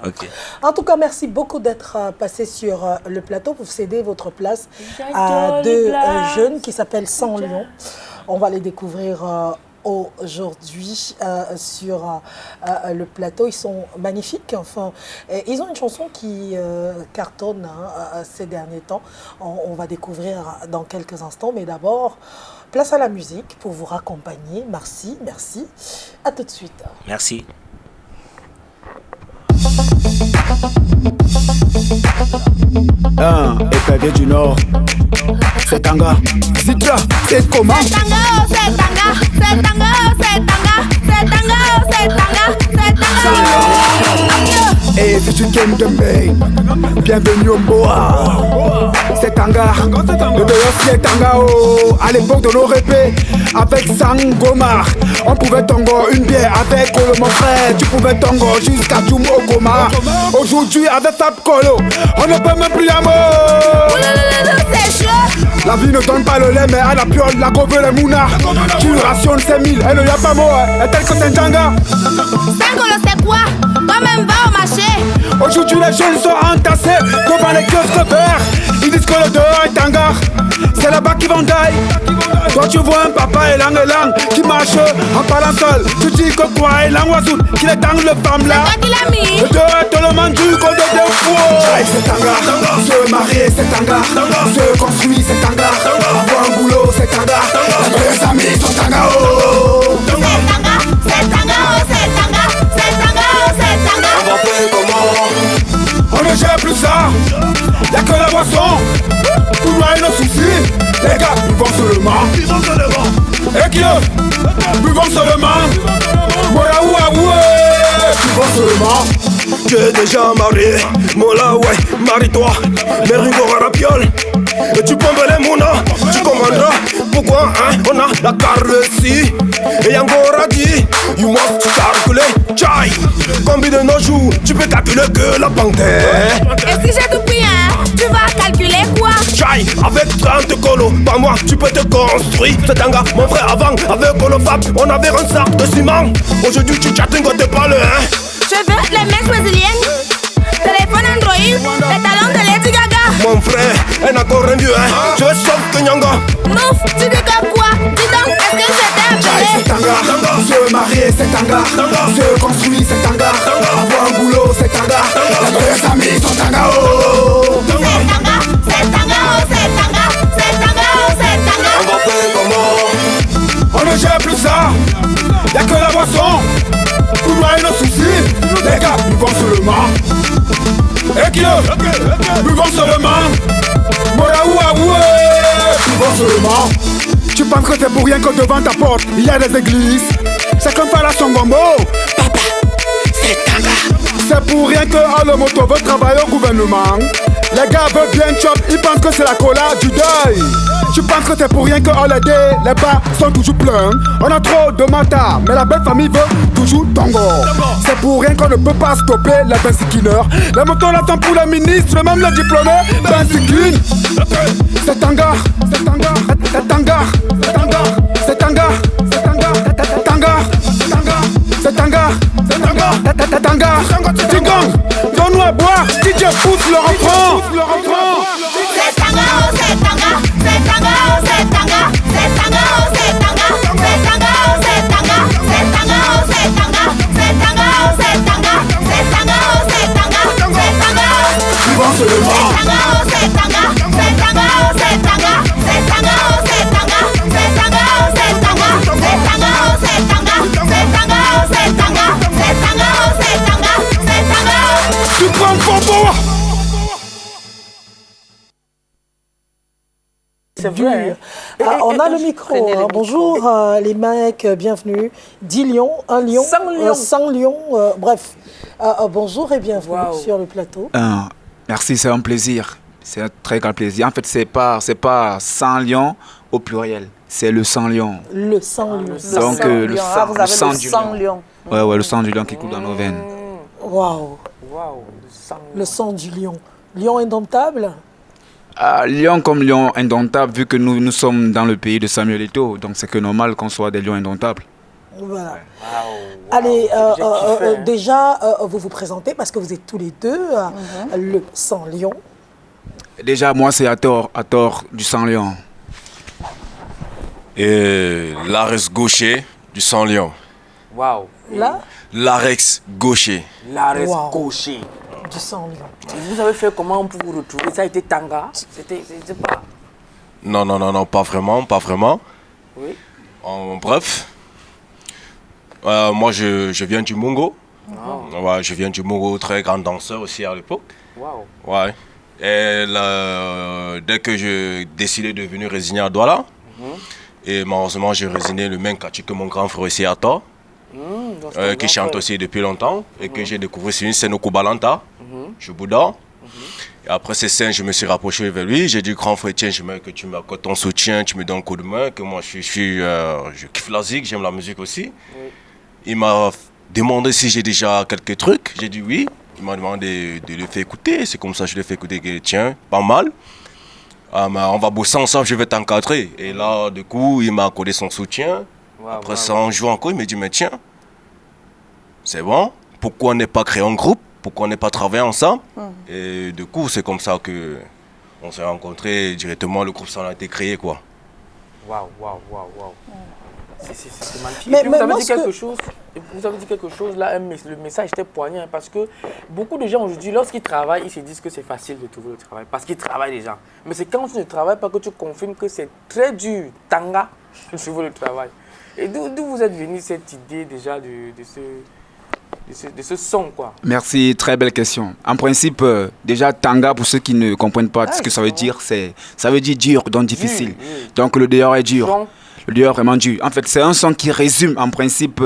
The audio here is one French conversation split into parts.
Ok. En tout cas, merci beaucoup d'être passé sur le plateau pour céder votre place à deux jeunes qui s'appellent Sans Lion. On va les découvrir aujourd'hui sur le plateau. Ils sont magnifiques. Enfin, ils ont une chanson qui cartonne ces derniers temps. On va découvrir dans quelques instants. Mais d'abord, place à la musique pour vous raccompagner. Merci, merci. À tout de suite. Merci. Épervier du Nord, c'est Tanga. Zitra, c'est comment? C'est Tanga, c'est Tanga, c'est Tanga, c'est Tanga, c'est Tanga, c'est Tanga, c'est Tanga. Et si tu t'aimes de me, bienvenue au Boa. C'est Tanga, le dehors c'est Tanga. Oh. À l'époque de nos répés, avec Sangomar, on pouvait tango une bière avec Kolo mon frère. Tu pouvais tango jusqu'à Djoum Okoma. Aujourd'hui avec Fab Kolo, on ne peut même plus l'amour. C'est chaud. La vie ne donne pas le lait mais à la piole, la gove les mouna. Tu rationnes 5000, elle ne y a pas mot, est tel que c'est Tanga. Sangolo c'est quoi? Toi-même va au marché. Aujourd'hui les jeunes sont entassés devant les kiosques verts. Ils disent que le dehors est Tanga. C'est là-bas qu'ils vont d'ail. Toi tu vois un papa élang qui marche en parlant seul. Tu dis que quoi élang oiseau qu'il est dans le femme là. C'est toi qui l'as mis. Le dehors est tout le monde du côté des fous. C'est Tanga. Se marier c'est Tanga. Se construire c'est Tanga. Avoir un boulot c'est Tanga. Les amis sont Tanga. C'est Tanga, c'est Tanga, c'est Tanga, c'est Tanga, c'est Tanga. On va faire comment? On ne gère plus ça. Y'a que la boisson. Tout le monde nos soucis. Les gars, buvons seulement. Et qui buvons seulement. Voilà où à où. Buvons seulement. Tu es déjà marié, Mola ouais, marie-toi, mais Ringo Rapiol. Et tu pompes les mounas, tu comprendras pourquoi hein, on a la carrosserie. Et Yangora dit, you must calculer, chai. Combien de nos jours, tu peux calculer que la panthère. Et si j'ai tout pris hein, tu vas calculer quoi? Chai, avec 30 colos par mois, tu peux te construire. C'est Tanga, mon frère avant, avec Colo Fab, on avait un sac de ciment. Aujourd'hui tu chatting quand t'es pas le hein. Je veux les mecs brésiliennes, téléphone Android, les talons de Lady Gaga. Mon frère, elle n'a encore rien vu hein. Je sauve que Nyanga. Mouf, tu dis que quoi? Dis donc, est-ce que c'était C'est appelé? Tanga. Se marier c'est Tanga. Se construire c'est Tanga. Avoir un boulot c'est Tanga. Les amis sont Tanga. C'est Tanga, c'est Tanga, c'est Tanga, c'est Tanga, c'est Tanga. On va faire comment? On ne gère plus ça. Y'a que la boisson. Tout le monde nos soucis. Les gars, buvons seulement. Et qui buvons seulement. Voilà où à où. Buvons seulement. Tu penses que c'est pour rien que devant ta porte il y a des églises. Chacun fait la son gombo. Papa, c'est Tanga. C'est pour rien que le moto veut travailler au gouvernement. Les gars veulent bien chop, ils pensent que c'est la cola du deuil. Tu penses que c'est pour rien que les bars sont toujours pleins. On a trop de matas, mais la belle famille veut toujours tango. C'est pour rien qu'on ne peut pas stopper les bensikineurs. Les motos l'attendent pour les ministres, même les diplômés bensikin. C'est Tanga, c'est Tanga, c'est Tanga, c'est Tanga, c'est Tanga, c'est Tanga, c'est Tanga, c'est Tanga, c'est Tanga, c'est Tanga, Tigong, donne-nous à boire, DJ pousse le refrain. C'est Tanga, c'est Tanga, c'est Tanga, c'est Tanga, c'est Tanga, c'est Tanga, c'est Tanga, c'est Tanga, c'est Tanga, c'est Tanga, c'est Tanga, c'est Tanga, c'est Tanga, c'est Tanga, c'est Tanga. Buvons seulement. C'est Tanga, c'est Tanga, c'est Tanga, c'est Tanga, c'est Tanga, c'est Tanga, c'est Tanga, c'est Tanga, c'est Tanga, c'est Tanga, c'est Tanga, c'est Tanga, c'est Tanga, c'est Tanga. Tu prends Pombo. C'est vrai. On a le micro. Hein. Bonjour les mecs, bienvenue. 10 lions, un lion, 100 lions, bref. Bonjour et bienvenue sur le plateau. Merci, c'est un plaisir. C'est un très grand plaisir. En fait, c'est pas 100 lions au pluriel. C'est le 100 lions. Le 100 lions. Donc le sang, vous avez le sang le du sang lion. Ouais, le sang du lion qui coule dans nos veines. Waouh. Le sang du lion. Lion indomptable. Lion comme lion indomptable, vu que nous sommes dans le pays de Samuel Eto'o, donc c'est que normal qu'on soit des lions indomptables. Voilà. Wow, Allez, j'ai kiffé, déjà, vous vous présentez parce que vous êtes tous les deux le Sang Lion. Déjà, moi, c'est à tort du sang-lion. Et l'Arex gaucher du sang-lion. Wow. Là, L'Arex gaucher. L'arrêt Wow. gaucher. du Sang Lion. Vous avez fait comment pour vous retrouver? Ça a été Tanga? C'était pas... Non, pas vraiment. Oui. Bref, moi je viens du Mongo. Wow. Ouais, je viens du Mongo, très grand danseur aussi à l'époque. Wow. Ouais. Et là, dès que j'ai décidé de venir résigner à Douala, et malheureusement j'ai résigné le même quartier que mon grand frère ici à Tor, Donc, c'est un qui grand chante frère. aussi depuis longtemps, et que j'ai découvert sur une scène au Kubalanta, je Bouddha. Et après ces scènes, je me suis rapproché vers lui. J'ai dit, grand frère, tiens, j'aimerais que tu m'accordes ton soutien, tu me donnes un coup de main, que moi je kiffe la zik, j'aime la musique aussi. Oui. Il m'a demandé si j'ai déjà quelques trucs. J'ai dit oui. Il m'a demandé de le faire écouter. C'est comme ça que je l'ai fait écouter. Que, tiens, pas mal. Ah, mais on va bosser ensemble, je vais t'encadrer. Et là, du coup, il m'a accordé son soutien. Wow, Après wow. ça, on joue encore. Il m'a dit, mais tiens, c'est bon. Pourquoi on n'est pas créé en groupe? Pourquoi on n'est pas travaillé ensemble? Et du coup, c'est comme ça que on s'est rencontrés directement. Le groupe, ça a été créé, quoi. Waouh. C'est magnifique. Mais- Et puis mais vous avez moi, dit ce que- quelque chose. Vous avez dit quelque chose là. Le message était poignant hein, parce que beaucoup de gens aujourd'hui, lorsqu'ils travaillent, ils se disent que c'est facile de trouver le travail parce qu'ils travaillent déjà. Mais c'est quand tu ne travailles pas que tu confirmes que c'est très dur, Tanga, de trouver le travail. Et d'où vous êtes venu cette idée déjà de ce son quoi? Merci, très belle question. En principe, déjà, Tanga, pour ceux qui ne comprennent pas ce que ça veut dire, ça veut dire dur, donc difficile. Dur, oui. Donc le dehors est dur. Son. Le dehors est vraiment dur. En fait, c'est un son qui résume en principe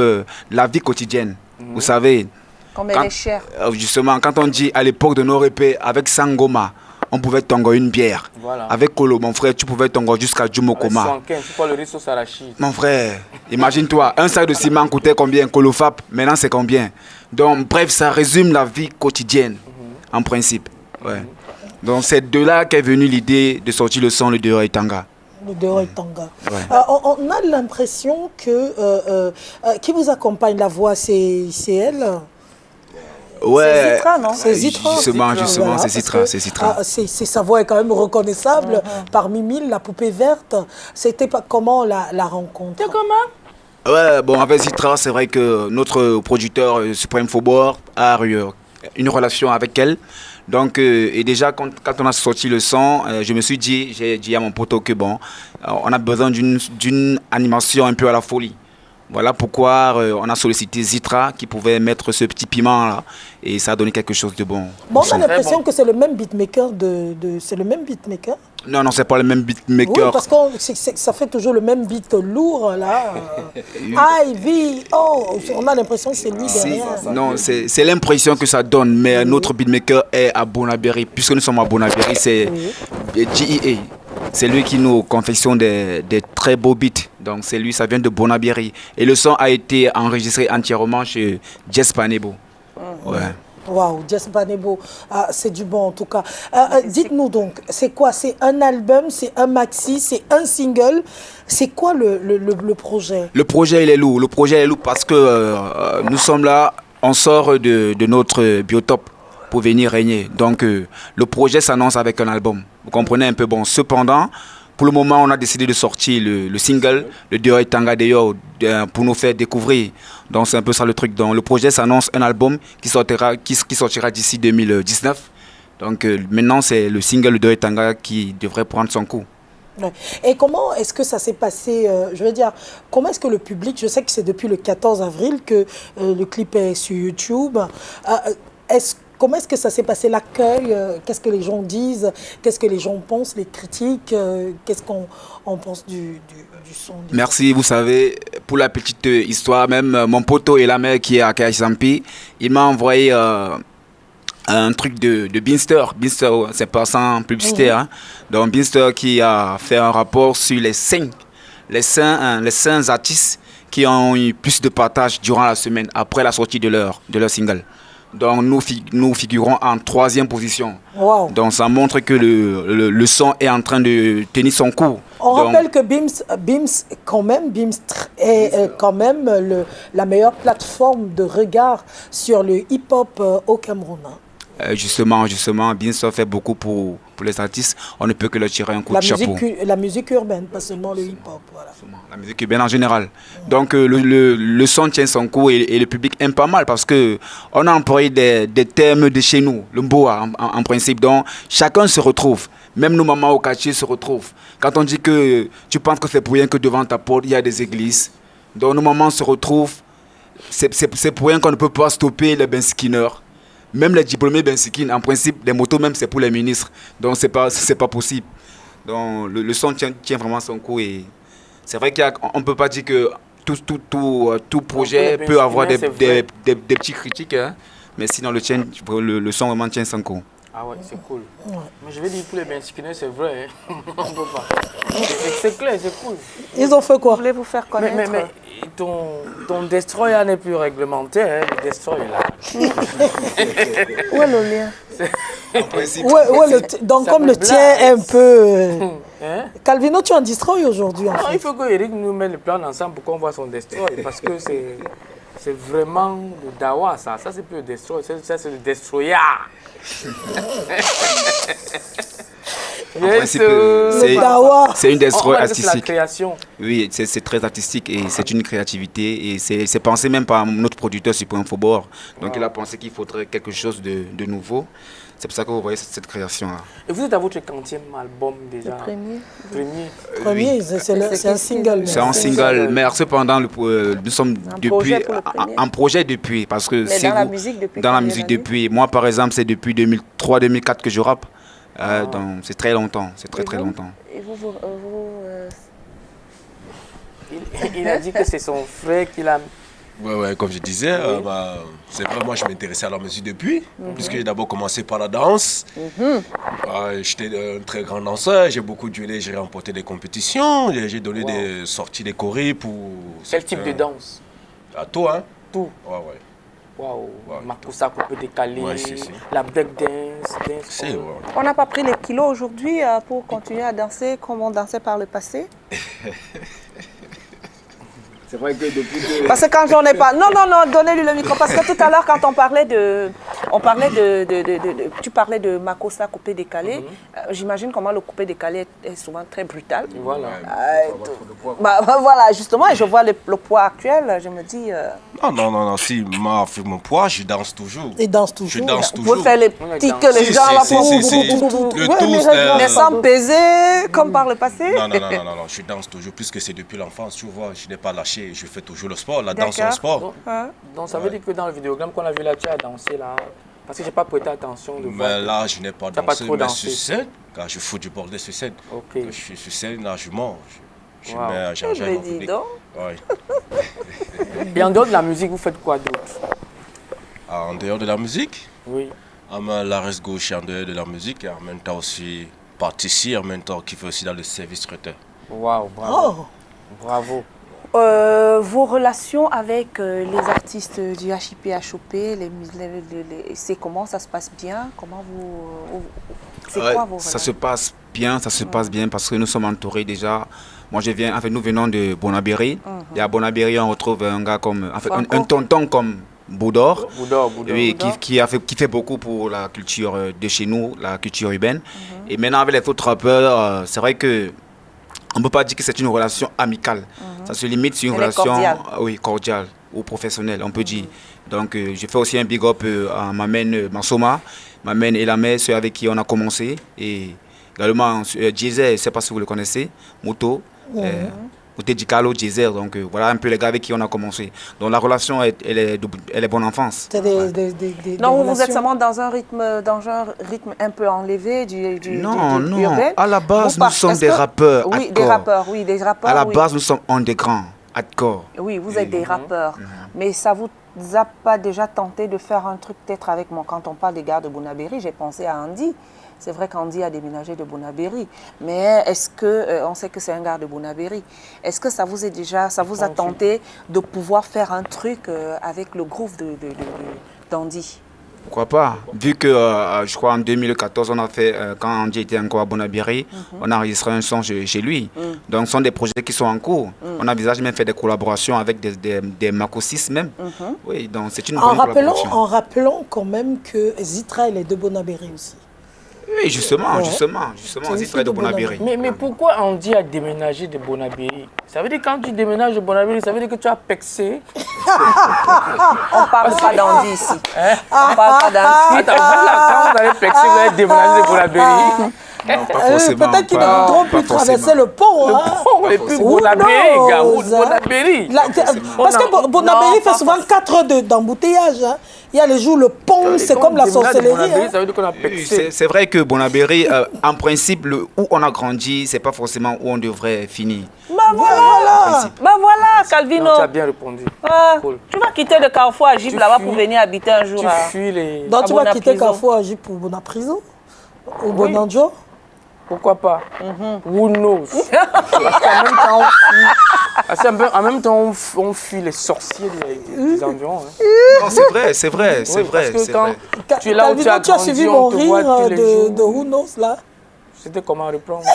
la vie quotidienne. Vous savez, Comme elle est chère. justement, quand on dit à l'époque de nos répés, avec Sangoma, on pouvait tongo une bière. Voilà. Avec Kolo, mon frère, tu pouvais tongo jusqu'à Jumokoma. 75, c'est pas le riz sauce arachide. Mon frère, imagine-toi, un sac de ciment coûtait combien? Kolofap, maintenant c'est combien? Donc, bref, ça résume la vie quotidienne, en principe. Ouais. Donc, c'est de là qu'est venue l'idée de sortir le son, le dehors et Tanga. Le dehors et Tanga. Ouais. On a l'impression que qui vous accompagne, la voix, c'est elle. C'est Zitra, non? C'est Zitra. Justement, Voilà, c'est parce Zitra, que, c'est Zitra. sa voix est quand même reconnaissable parmi mille, la poupée verte. C'était pas comment la rencontre? Ouais, bon, avec Zitra, c'est vrai que notre producteur Supreme Faubourg a eu une relation avec elle. Donc, et déjà, quand on a sorti le son, je me suis dit, j'ai dit à mon poteau que bon, on a besoin d'une animation un peu à la folie. Voilà pourquoi on a sollicité Zitra qui pouvait mettre ce petit piment là et ça a donné quelque chose de bon. Bon, on a l'impression bon. que c'est le même beatmaker c'est le même beatmaker. Non, c'est pas le même Oui, beatmaker. parce que ça fait toujours le même beat lourd là. Ivy, on a l'impression que c'est lui derrière. Non, c'est l'impression que ça donne, mais notre beatmaker est à Bonabéry. Puisque nous sommes à Bonabéry, c'est GEA. C'est lui qui nous confectionne des très beaux beats. Donc c'est lui, ça vient de Bonabéry. Et le son a été enregistré entièrement chez Jess Panebo. Ouais. Waouh, Jess Panebo, c'est du bon en tout cas. Dites-nous donc, c'est quoi? C'est un album, c'est un maxi, c'est un single? C'est quoi le projet? Le projet, il est lourd. Le projet est lourd parce que nous sommes là, on sort de notre biotope pour venir régner. Donc le projet s'annonce avec un album. Vous comprenez un peu. Bon, cependant, pour le moment, on a décidé de sortir le single, le Dehors et Tanga Dehors, pour nous faire découvrir. Donc c'est un peu ça le truc. Donc le projet s'annonce un album qui sortira d'ici 2019. Donc maintenant, c'est le single, le Dehors et Tanga qui devrait prendre son coup. Ouais. Et comment est-ce que ça s'est passé, je veux dire, comment est-ce que le public, je sais que c'est depuis le 14 avril que le clip est sur YouTube, comment est-ce que ça s'est passé, l'accueil? Qu'est-ce que les gens disent? Qu'est-ce que les gens pensent, les critiques? Qu'est-ce qu'on pense du son? Merci, vous savez, pour la petite histoire, même mon poteau et la mère qui est à Kaisampi, il m'a envoyé un truc de Beanster. Beanster, c'est pas sans publicité. Hein. Donc Beanster qui a fait un rapport sur les cinq artistes qui ont eu plus de partage durant la semaine après la sortie de leur single. Donc nous figurons en 3e position. Wow. Donc ça montre que le son est en train de tenir son cours. On Donc, rappelle que BIMS est quand même la meilleure plateforme de regard sur le hip-hop au Cameroun. Hein. Justement, BIMS fait beaucoup pour les artistes. On ne peut que leur tirer un coup de chapeau. La musique urbaine, pas seulement le hip-hop. Voilà. La musique urbaine en général. Donc le son tient son coup et le public aime pas mal parce qu'on a employé des termes de chez nous, le mboa en principe. Donc chacun se retrouve. Même nos mamans au quartier se retrouvent. Quand on dit que tu penses que c'est pour rien que devant ta porte, il y a des églises. Donc nos mamans se retrouvent. C'est pour rien qu'on ne peut pas stopper les bensikineurs. Même les diplômés bensikines, en principe, les motos même, c'est pour les ministres. Donc c'est pas possible. Donc le son tient vraiment son coup. Et c'est vrai qu'on ne peut pas dire que tout projet peut avoir des petites critiques. Hein. Mais sinon, le son vraiment tient son coup. Ah ouais, c'est cool. Ouais. Mais je vais dire pour les bensikineurs, c'est vrai. Hein. On peut pas. C'est clair, c'est cool. Ils ont fait quoi? Voulez-vous faire connaître? Mais ton destroyer n'est plus réglementaire, hein, le destroyer là. Où est le lien? Donc comme le tien est un peu... Hein? Calvino, tu en destroy aujourd'hui en fait. Il faut que Eric nous mette le plan ensemble pour qu'on voit son destroyer. Parce que c'est vraiment le dawa ça. Ça c'est plus le destroyer, ça c'est le destroyer. En principe, c'est une destroy artistique. La création. Oui, c'est très artistique et c'est une créativité. Et c'est pensé même par notre producteur Cyprien Faubord. Donc il a pensé qu'il faudrait quelque chose de nouveau. C'est pour ça que vous voyez cette création-là. Et vous êtes à votre 40e album déjà? Le premier, c'est un single. C'est un single, mais cependant, nous sommes en projet depuis. Parce que mais dans la musique depuis moi, par exemple, c'est depuis 2003-2004 que je rappe. Donc c'est très longtemps, c'est très longtemps. Et il a dit que c'est son frère qui l'a... Ouais, comme je disais, c'est vrai, moi je m'intéressais à la musique depuis, puisque j'ai d'abord commencé par la danse. J'étais un très grand danseur, j'ai beaucoup duellé, j'ai remporté des compétitions, j'ai donné des sorties, des chorés pour... Quel type de danse? À tout, hein. Tout. Ouais. Waouh, Makossa coupé décalé, la break dance. On n'a pas pris les kilos aujourd'hui pour continuer à danser comme on dansait par le passé? C'est vrai que depuis que... Parce que quand j'en ai pas... Non, donnez-lui le micro. Parce que tout à l'heure, quand on parlait de... Tu parlais de Makossa coupé décalé. J'imagine comment le coupé décalé est souvent très brutal. Voilà. Voilà, justement, et je vois le poids actuel, je me dis... Non, si mon poids, je danse toujours. Il danse toujours. Je danse toujours. Vous faites les petits que les gens là mais sans peser, comme par le passé. Non, je danse toujours, puisque c'est depuis l'enfance, tu vois, je n'ai pas lâché. Je fais toujours le sport, la danse c'est un sport. Donc ça veut dire que dans le vidéogramme qu'on a vu là, tu as dansé là. Parce que je n'ai pas prêté attention de voir. Mais là, je n'ai pas dansé, mais sur scène, quand je fous du bordel sur scène. Quand je suis sur scène, là, je mange. J'enjaille mon public. Et en dehors de la musique, vous faites quoi d'autre? En dehors de la musique? Oui. La reste gauche en dehors de la musique et en même temps aussi pâtissier, en même temps qui fait aussi dans le service traiteur. Waouh, bravo. Bravo. Vos relations avec les artistes du HIP-HOP, c'est comment ça se passe bien? Comment c'est quoi vos relations? Ça se passe bien parce que nous sommes entourés déjà. Moi nous venons de Bonabéry. Et à Bonabéry, on retrouve un gars comme, un tonton comme Boudor. Oui, qui fait beaucoup pour la culture de chez nous, la culture urbaine. Et maintenant avec les autres rappeurs, c'est vrai que on ne peut pas dire que c'est une relation amicale. Ça se limite sur une relation cordiale ou professionnelle, on peut dire. Donc, je fais aussi un big up à Mamen Mansoma, Mamen Elamé, ceux avec qui on a commencé. Et également, Jeezer, je ne sais pas si vous le connaissez, Moto, Moto Dicalo, Jeezer. Donc, voilà un peu les gars avec qui on a commencé. Donc, la relation, elle est bonne enfance. Non, vous êtes seulement dans un rythme un peu enlevé Non, à la base, nous sommes des rappeurs. Oui, des rappeurs. À la base, nous sommes underground, hardcore. Oui, vous êtes des rappeurs. Mais ça vous a pas déjà tenté de faire un truc peut-être avec moi? Quand on parle des gars de Bonabéry, j'ai pensé à Andy. C'est vrai qu'Andy a déménagé de Bonabéry, mais est-ce que, on sait que c'est un gars de Bonabéry, est-ce que ça vous a tenté de pouvoir faire un truc avec le groove d'Andy? Pourquoi pas? Vu que, je crois, en 2014, on a fait, quand Andy était encore à Bonabiri, on a enregistré un son chez lui. Donc, ce sont des projets qui sont en cours. On envisage même faire des collaborations avec des Macosis même. Oui, donc c'est une bonne collaboration. En rappelant quand même que Zitra, elle est de Bonabiri aussi. Oui, justement, Zitra est de Bonabiri. Mais pourquoi Andy a déménagé de Bonabiri? Ça veut dire que quand tu déménages de Bonabiri, ça veut dire que tu as pexé. On parle pas d'Andy ici. On parle pas d'Andy. Attends, vous là, quand vous allez pexer, vous allez déménager de Bonabiri. Peut-être qu'ils ne voudront plus traverser le pont. Le pont, et puis Bonabiri, gars, Bonabiri. Parce que Bonabiri fait souvent 4 heures d'embouteillage. Il y a les jours, le pont, c'est comme la sorcellerie. Ça veut dire qu'on a pexé. C'est vrai que Bonabiri, en principe, où on a grandi, c'est pas forcément où on devrait finir. Bah voilà, Calvino. Non, tu as bien répondu. Cool. Tu vas quitter le Carrefour à Gip là-bas pour venir habiter un jour. Tu fuis les... Donc tu vas quitter Carrefour à Gip pour Bona Prison? Ou Bonanjo? Pourquoi pas? Who knows? Parce qu'en même temps, on fuit les sorciers des environs. Non, c'est vrai. Parce que quand tu es là où tu as grandi, tu as suivi mon rire de Who knows là? C'était comment reprendre?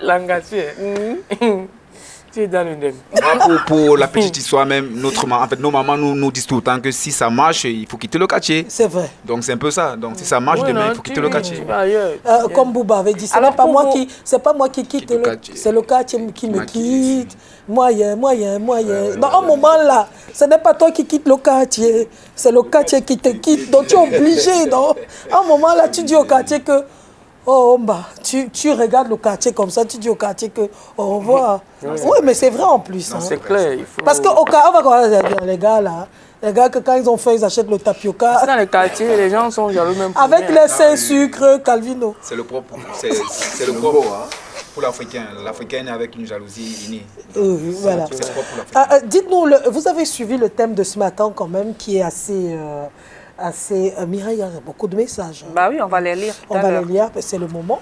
Langassier. Tu es dans le nez. Pour la petite histoire même, nos mamans nous disent tout le temps que si ça marche, il faut quitter le quartier. C'est vrai. Donc c'est un peu ça. Donc si ça marche demain, il faut quitter le quartier. Comme Bouba avait dit, c'est pas moi qui quitte le quartier, c'est le quartier qui me quitte. Moyen. Dans un moment là, ce n'est pas toi qui quittes le quartier, c'est le quartier qui te quitte. Donc tu es obligé. Donc, à un moment là, tu dis au quartier que oh, bah, tu regardes le quartier comme ça, tu dis au quartier que au revoir. Oui, mais c'est vrai en plus. Non, c'est clair. Parce qu'au cas, on va voir les gars là. Les gars, que quand ils ont faim, ils achètent le tapioca. Dans les quartiers, les gens sont jaloux même. Avec les 5 sucres, Calvino. C'est le propre. C'est le propre. Pour l'Africain. L'Africain est avec une jalousie innée. Oui, voilà. C'est propre pour l'Africain. Dites-nous, vous avez suivi le thème de ce matin quand même, qui est assez... Mireille, il y a beaucoup de messages. Bah oui, on va les lire. On va les lire, c'est le moment,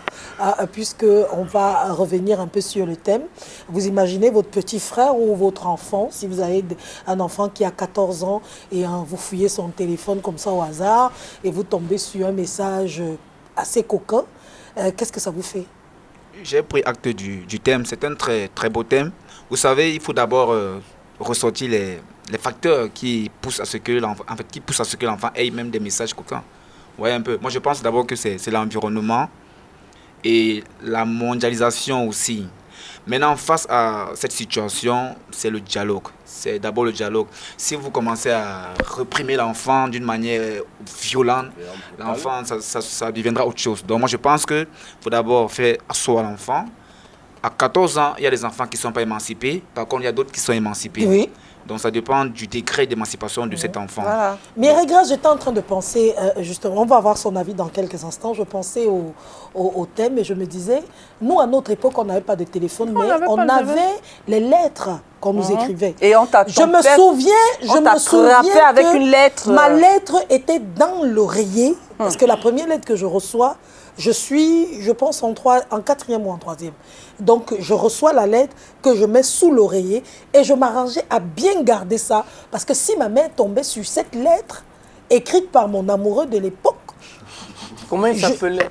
puisqu'on va revenir un peu sur le thème. Vous imaginez votre petit frère ou votre enfant, si vous avez un enfant qui a 14 ans et vous fouillez son téléphone comme ça au hasard et vous tombez sur un message assez coquin, qu'est-ce que ça vous fait? J'ai pris acte du thème, c'est un très, très beau thème. Vous savez, il faut d'abord ressortir les facteurs qui poussent à ce que l'enfant ait même des messages coquins. Vous voyez un peu. Moi, je pense d'abord que c'est l'environnement et la mondialisation aussi. Maintenant, face à cette situation, c'est le dialogue. C'est d'abord le dialogue. Si vous commencez à réprimer l'enfant d'une manière violente, l'enfant, ça deviendra autre chose. Donc moi, je pense qu'il faut d'abord faire asseoir l'enfant. À 14 ans, il y a des enfants qui ne sont pas émancipés. Par contre, il y a d'autres qui sont émancipés. Oui. Donc ça dépend du degré d'émancipation de cet enfant. Voilà. Mireille Grasse, j'étais en train de penser, justement, on va avoir son avis dans quelques instants, je pensais au thème et je me disais, nous à notre époque, on n'avait pas de téléphone, mais on avait les lettres qu'on nous écrivait. Et on t'a Je me souviens avec que une lettre. Ma lettre était dans l'oreiller, parce que la première lettre que je reçois, je suis, je pense, en 4e ou en 3e. Donc, je reçois la lettre que je mets sous l'oreiller et je m'arrangeais à bien garder ça. Parce que si ma main tombait sur cette lettre, écrite par mon amoureux de l'époque... Comment il s'appelait?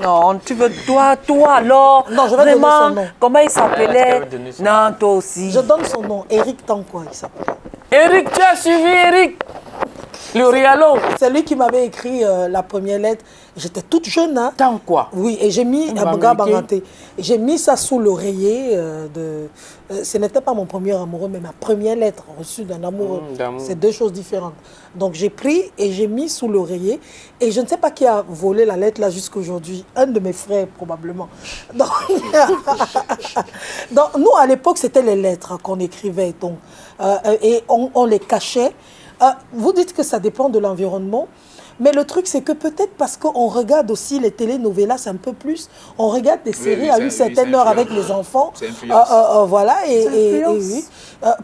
Non, tu veux toi alors. Non, je vais donner son nom. Comment il s'appelait? Non, toi aussi. Je donne son nom, Eric Tanquois, il s'appelait. Eric, tu as suivi Eric? Le Rialo. C'est lui qui m'avait écrit la première lettre. J'étais toute jeune. Hein. Tant quoi? Oui, et j'ai mis j'ai mis ça sous l'oreiller ce n'était pas mon premier amoureux, mais ma première lettre reçue d'un amoureux. C'est deux choses différentes. Donc j'ai pris et j'ai mis sous l'oreiller. Et je ne sais pas qui a volé la lettre là jusqu'à aujourd'hui. Un de mes frères, probablement. Donc, donc nous, à l'époque, c'était les lettres qu'on écrivait. Donc, et on les cachait. Vous dites que ça dépend de l'environnement, mais le truc, c'est que peut-être parce qu'on regarde aussi les telenovelas un peu plus, on regarde des séries à une certaine heure avec les enfants. Voilà, et oui.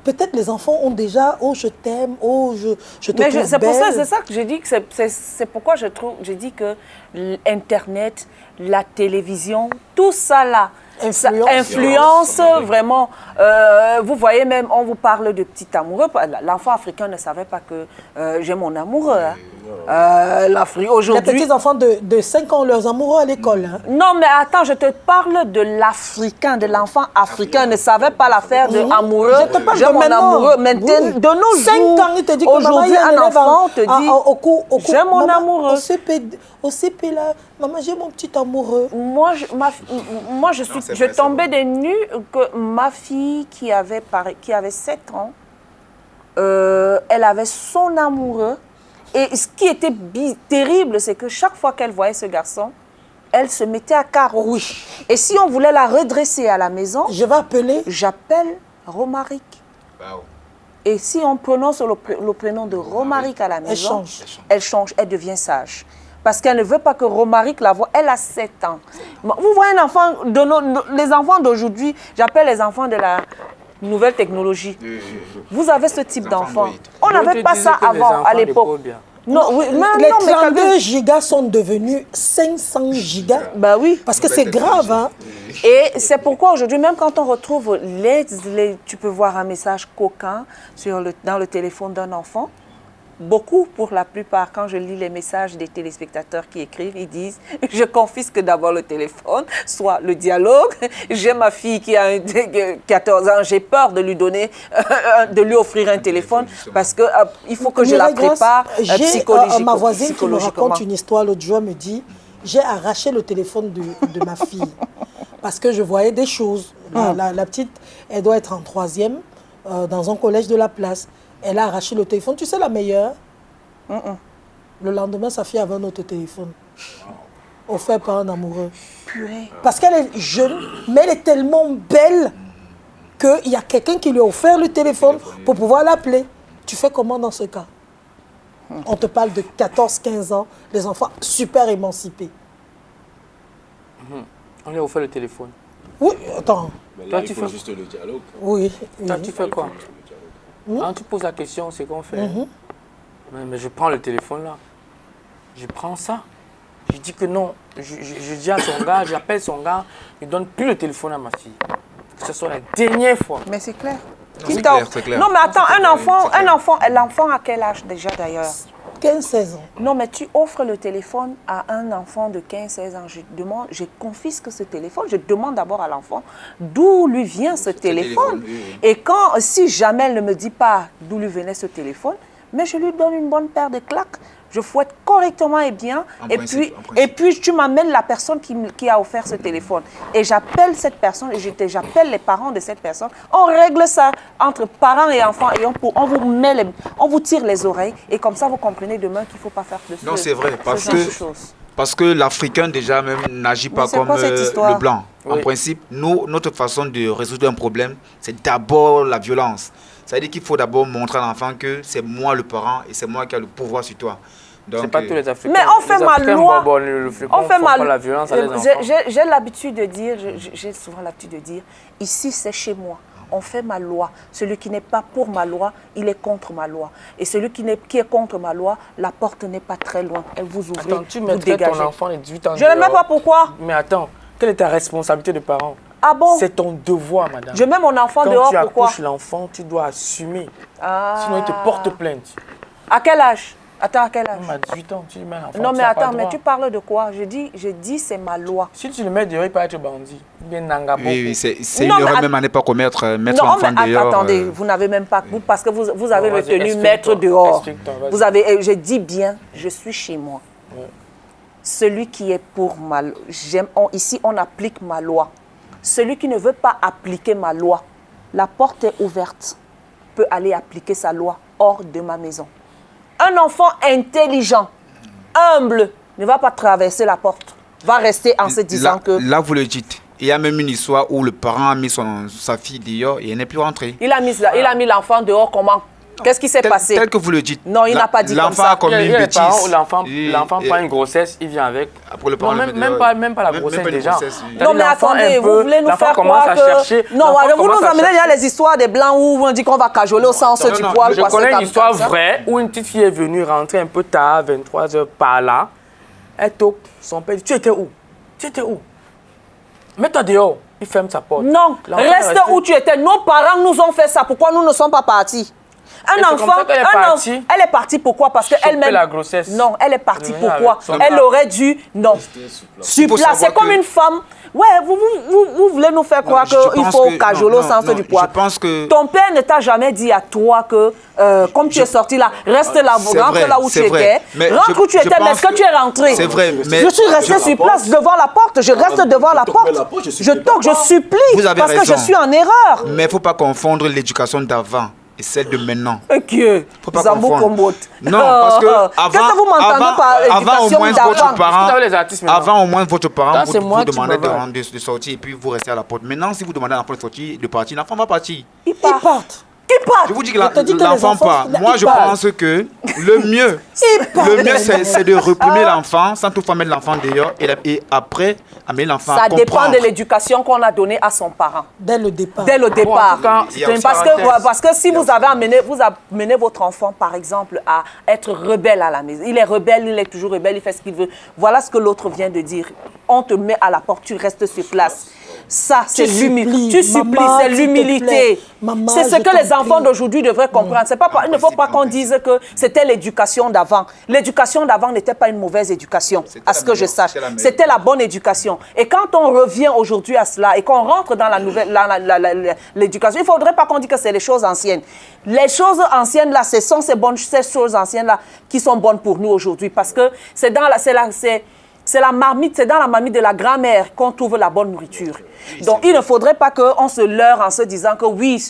Peut-être les enfants ont déjà « Oh, je t'aime, oh, je te trouve belle ». C'est ça que j'ai dit, c'est pourquoi j'ai dit que l'Internet, la télévision, tout ça là, influence vraiment. Vous voyez même, on vous parle de petit amoureux. L'enfant africain ne savait pas que j'ai mon amoureux. Hein. L'Afrique aujourd'hui. Les petits enfants de 5 ans, leurs amoureux à l'école. Hein. Non, mais attends, je te parle de l'Africain, de l'enfant africain. Ne savait pas l'affaire de amoureux. Je te parle j'ai de mon maintenant. amoureux. Maintenant, Oui. de nos 5 jours, ans, il te dit que aujourd'hui, maman, un enfant te dit j'ai mon amoureux. Au CP là, maman, j'ai mon petit amoureux. Moi, je tombais des nues que ma fille qui avait 7 ans, elle avait son amoureux. Et ce qui était terrible, c'est que chaque fois qu'elle voyait ce garçon, elle se mettait à carreau. Oui. Et si on voulait la redresser à la maison, Je vais appeler. j'appelle Romaric. Wow. Et si on prononce le prénom de Romaric à la maison, elle change, elle devient sage. Parce qu'elle ne veut pas que Romaric la voie. Elle a 7 ans. Vous voyez un enfant, les enfants d'aujourd'hui, j'appelle les enfants de la nouvelle technologie. Vous avez ce type d'enfant. On n'avait pas ça avant, à l'époque. Non, oui, Les 32 gigas sont devenus 500 gigas. Bah oui. Parce que c'est grave, hein. Et c'est pourquoi aujourd'hui, même quand on retrouve tu peux voir un message coquin dans le téléphone d'un enfant. Beaucoup, pour la plupart, quand je lis les messages des téléspectateurs qui écrivent, ils disent « Je confisque d'abord le téléphone, soit le dialogue. J'ai ma fille qui a 14 ans, j'ai peur de lui donner, de lui offrir un téléphone parce qu'il faut que je la prépare psychologiquement. Ma voisine qui me raconte une histoire l'autre jour me dit « J'ai arraché le téléphone de ma fille parce que je voyais des choses. La petite, elle doit être en 3e dans un collège de la place. Elle a arraché le téléphone. Tu sais la meilleure? Le lendemain, sa fille avait un autre téléphone. Offert par un amoureux. Purée. Parce qu'elle est jeune, mais elle est tellement belle qu'il y a quelqu'un qui lui a offert le téléphone pour pouvoir l'appeler. Tu fais comment dans ce cas? On te parle de 14-15 ans, les enfants super émancipés. On lui a offert le téléphone. Oui, attends. Mais Toi, là, tu il faut fais- juste le dialogue. Oui. Toi, tu fais quoi? Quand tu poses la question, c'est qu'on fait. Mais je prends le téléphone là. Je prends ça. Je dis que non. Je dis à son gars, j'appelle son gars, je ne donne plus le téléphone à ma fille. Que ce soit la dernière fois. Mais c'est clair. Non, c'est clair, c'est clair. Non, mais attends, C'est clair. l'enfant à quel âge déjà d'ailleurs? 15-16 ans. Non, mais tu offres le téléphone à un enfant de 15-16 ans. Je confisque ce téléphone. Je demande d'abord à l'enfant d'où lui vient ce téléphone. Et si jamais elle ne me dit pas d'où lui venait ce téléphone, mais je lui donne une bonne paire de claques. Je fouette correctement et bien. Et puis, tu m'amènes la personne qui a offert ce téléphone. Et j'appelle cette personne et j'appelle les parents de cette personne. On règle ça entre parents et enfants et on vous tire les oreilles. Et comme ça, vous comprenez demain qu'il ne faut pas faire de ça. Non, c'est vrai, parce que l'Africain déjà même n'agit pas comme le Blanc. En principe, notre façon de résoudre un problème, c'est d'abord la violence. C'est-à-dire qu'il faut d'abord montrer à l'enfant que c'est moi le parent et c'est moi qui ai le pouvoir sur toi. C'est pas tous les Africains. Mais on fait ma loi. On fait la violence à les enfants. J'ai l'habitude de dire, j'ai souvent l'habitude de dire, ici c'est chez moi. On fait ma loi. Celui qui n'est pas pour ma loi, il est contre ma loi. Et celui qui est contre ma loi, la porte n'est pas très loin. Elle vous ouvre, Attends, tu vous mettrais dégagez. ton enfant de 18 ans. Je ne mets pas pourquoi. Mais attends, quelle est ta responsabilité de parent? Ah bon? C'est ton devoir, madame. Je mets mon enfant dehors, pourquoi? Quand tu accouches l'enfant, tu dois assumer. Sinon, il te porte plainte. À quel âge? Attends, à quel âge? Même à 18 ans, tu lui mets l'enfant. Non, mais attends, mais tu parles de quoi? Je dis c'est ma loi. Si tu le mets dehors, il peut être bandit. Bien nangabo. Oui, c'est une erreur même à ne pas commettre, mettre l'enfant dehors. Attendez, vous n'avez même pas... parce que vous avez retenu mettre dehors. Je dis bien, je suis chez moi. Ouais. Celui qui est pour ma loi... Ici, on applique ma loi. Celui qui ne veut pas appliquer ma loi, la porte est ouverte, peut aller appliquer sa loi hors de ma maison. Un enfant intelligent, humble, ne va pas traverser la porte, va rester en se disant que... Là, vous le dites. Il y a même une histoire où le parent a mis sa fille dehors et elle n'est plus rentrée. Il a mis l'enfant dehors comment? Qu'est-ce qui s'est passé? Tel que vous le dites. Non, il n'a pas dit comme ça. L'enfant a commis une bêtise. L'enfant prend une grossesse, il vient avec. Après le parent même pas la grossesse déjà. Non, mais attendez, vous voulez nous faire croire que... Non, vous nous amenez il y a les histoires des Blancs où on dit qu'on va cajoler au sens du poil. Je connais une histoire vraie où une petite fille est venue rentrer un peu tard, 23h par là. Elle toque, son père dit, tu étais où? Tu étais où? Mets-toi dehors. Il ferme sa porte. Non, reste où tu étais. Nos parents nous ont fait ça. Pourquoi nous ne sommes pas partis? Un enfant, elle est partie pourquoi? Parce qu'elle-même. la grossesse. Non, elle est partie pourquoi? Elle aurait dû. Non. Sur place. C'est comme une femme. Ouais, vous voulez nous faire croire qu'il faut cajoler au sens du poids. Je pense que ton père ne t'a jamais dit à toi que, comme tu es sorti là, reste là, rentre là où tu étais. Rentre où tu étais, mais est-ce que tu es rentré? C'est vrai, mais je suis resté sur place devant la porte. Je reste devant la porte. Je toque, je supplie. Parce que je suis en erreur. Mais il ne faut pas confondre l'éducation d'avant et celle de maintenant. Ok. Faut pas confondre. Non, parce que avant, vous m'entendez par éducation avant au moins votre parent vous demandait de sortir et puis vous restez à la porte. Maintenant, si vous demandez à l'enfant de sortir, de partir, l'enfant va partir. Il part. Qui part? Je vous dis que l'enfant part. Moi, je pense que le mieux, c'est de réprimer l'enfant sans toutefois mettre l'enfant dehors et après amener l'enfant à comprendre. Ça dépend de l'éducation qu'on a donnée à son parent. Dès le départ. Dès le départ. Parce que si vous amenez votre enfant, par exemple, à être rebelle à la maison, il est rebelle, il est toujours rebelle, il fait ce qu'il veut. Voilà ce que l'autre vient de dire. On te met à la porte, tu restes sur place. Ça, c'est l'humilité. Tu supplies, c'est l'humilité. C'est ce que les enfants d'aujourd'hui devraient comprendre. Il ne faut pas qu'on dise que c'était l'éducation d'avant. L'éducation d'avant n'était pas une mauvaise éducation, à ce que je sache. C'était la bonne éducation. Et quand on revient aujourd'hui à cela et qu'on rentre dans l'éducation, il ne faudrait pas qu'on dise que c'est les choses anciennes. Les choses anciennes, là, ce sont ces choses anciennes-là qui sont bonnes pour nous aujourd'hui. Parce que c'est dans la marmite, c'est dans la marmite de la grand-mère qu'on trouve la bonne nourriture. Donc, il ne faudrait pas qu'on se leurre en se disant que oui,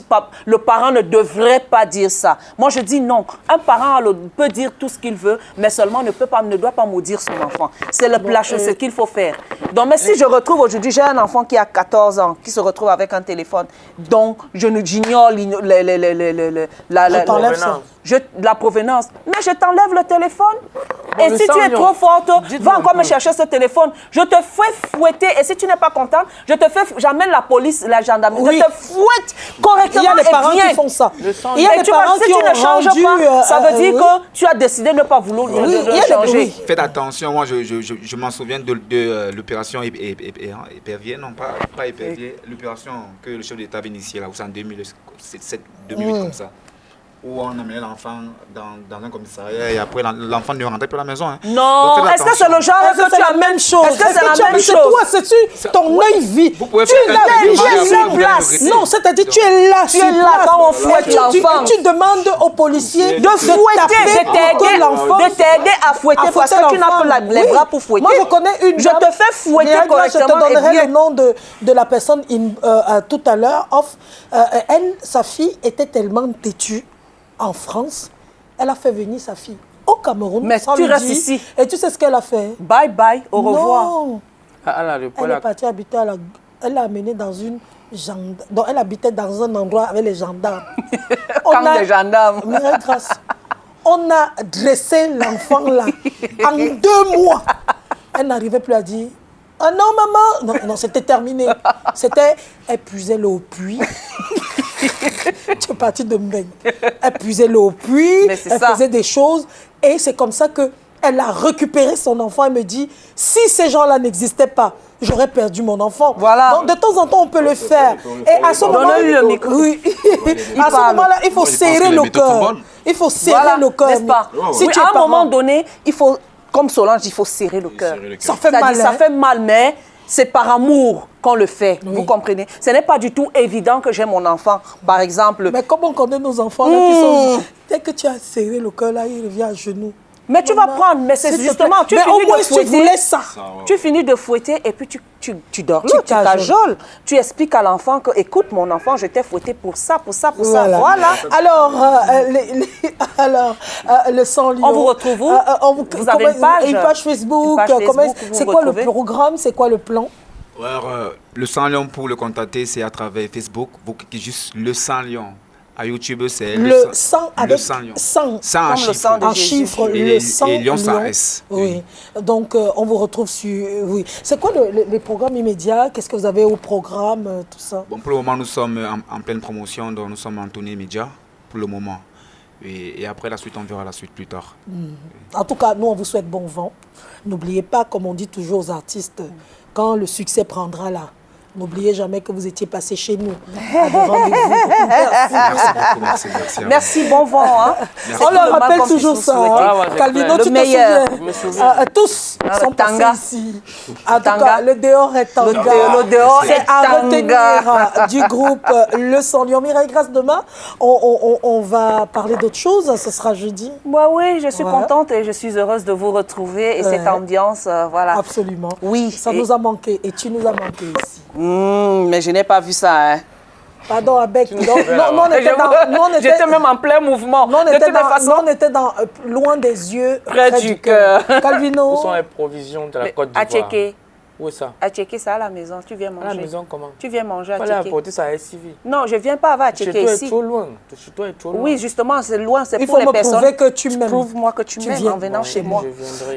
le parent ne devrait pas dire ça. Moi, je dis non. Un parent peut dire tout ce qu'il veut, mais seulement ne doit pas maudire son enfant. C'est ce qu'il faut faire. Donc, mais si je retrouve aujourd'hui, j'ai un enfant qui a 14 ans, qui se retrouve avec un téléphone, donc j'ignore la provenance. Mais je t'enlève le téléphone. Et si tu es trop forte, va encore me chercher ce téléphone. Je te fais fouetter. Et si tu n'es pas contente, j'amène la police, la gendarmerie. Je te fouette correctement. Il y a des parents qui font ça. Il y a des parents qui ont rendu... Ça veut dire que tu as décidé de ne pas vouloir changer. Faites attention. Moi, je m'en souviens de l'opération Épervier. Non, pas Épervier. L'opération que le chef d'État avait initiée là, en 2007, 2008, comme ça. Où on amenait l'enfant dans un commissariat et après l'enfant ne rentrait plus à la maison. Hein. Non, est-ce que c'est le genre que tu as la même chose? Est-ce que c'est la même chose? C'est ton œil vit. Vous pouvez faire place. Non, c'est-à-dire tu es là. Tu es là quand on fouette l'enfant. Tu demandes aux policiers de fouetter, de t'aider à fouetter parce que tu n'as pas les bras pour fouetter. Moi, je connais une. Je te fais fouetter correctement. Je te donnerai le nom de la personne tout à l'heure. Sa fille était tellement têtue. En France, elle a fait venir sa fille au Cameroun. Mais tu restes ici. Et tu sais ce qu'elle a fait? Bye bye, au revoir. Non. Elle est partie habiter elle l'a amenée dans une gendarme. Donc elle habitait dans un endroit avec les gendarmes. Les gendarmes. Grâce. On a dressé l'enfant là en 2 mois. Elle n'arrivait plus à dire. Ah non, maman. Non, c'était terminé. Elle puisait l'eau au puits. Tu es partie de Mbeng. Elle puisait l'eau au puits, elle faisait des choses. Et c'est comme ça qu'elle a récupéré son enfant. Elle me dit, si ces gens-là n'existaient pas, j'aurais perdu mon enfant. Voilà. Donc, de temps en temps, on peut le faire. Et à ce moment-là, il faut serrer le cœur. Il faut serrer le cœur. N'est-ce pas? Si à un moment donné, il faut, comme Solange, il faut serrer le cœur. Ça fait mal. Ça fait mal, mais c'est par amour qu'on le fait, vous comprenez? Ce n'est pas du tout évident que j'ai mon enfant, par exemple. Mais comme on connaît nos enfants, là, qui sont... Dès que tu as serré le cœur, là, il revient à genoux. Mais tu vas prendre, mais c'est justement, tu finis de fouetter. Tu voulais ça. Tu finis de fouetter et puis tu dors là, tu cajoles. Tu expliques à l'enfant que, écoute, mon enfant, je t'ai fouetté pour ça, pour ça, pour ça. Voilà. Alors, le sang-lion. On vous retrouve où? Vous avez une page Facebook. C'est quoi le programme? C'est quoi le plan? Alors, le sang-lion, pour le contacter, c'est à travers Facebook. Vous cliquez juste le sang-lion. À YouTube, c'est le sang avec 100. En chiffre, le sang. Et lion, sans S. Oui. Donc, on vous retrouve sur... Oui. C'est quoi les programmes immédiats? Qu'est-ce que vous avez au programme, tout ça? Bon, pour le moment, nous sommes en pleine promotion, donc nous sommes en tournée immédiate, pour le moment. Et après la suite, on verra la suite plus tard. En tout cas, nous, on vous souhaite bon vent. N'oubliez pas, comme on dit toujours aux artistes, quand le succès prendra là, N'oubliez jamais que vous étiez passé chez nous. À des rendez-vous. Merci. Merci, bon vent. Hein. On leur rappelle toujours ça. Calvino, tu te souviens. Tous sont passés ici. En tout cas, le dehors est tanga. Le dehors c'est à retenir du groupe Le Sang Lion. Mireille Grace, demain, on va parler d'autre chose. Ce sera jeudi. Oui, je suis contente et je suis heureuse de vous retrouver. Et cette ambiance, voilà. Absolument. Oui. Ça nous a manqué et tu nous as manqué ici. Mais je n'ai pas vu ça, hein. Pardon, avec. J'étais même en plein mouvement. Non, on était loin des yeux, près du cœur. Calvino. Où sont les provisions de la Côte d'Ivoire? À checker. Où est ça? À checker ça à la maison. Tu viens manger. À la maison, comment? Tu viens manger à checker. Il fallait apporter ça à SCV. Non, je ne viens pas à checker ici. Chez toi est trop loin. Chez toi est trop loin. Oui, justement, c'est loin. C'est pour les personnes. Il faut me prouver que tu m'aimes. Prouve-moi que tu m'aimes en venant chez moi.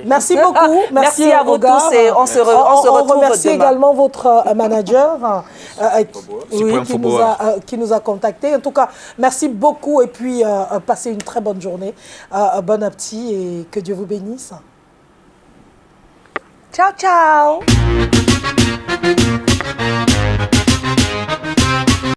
Merci beaucoup. Merci à vous tous et on se retrouve on remercie également votre manager qui nous a contactés. En tout cas, merci beaucoup et puis passez une très bonne journée. Bon appétit et que Dieu vous bénisse. Ciao, ciao.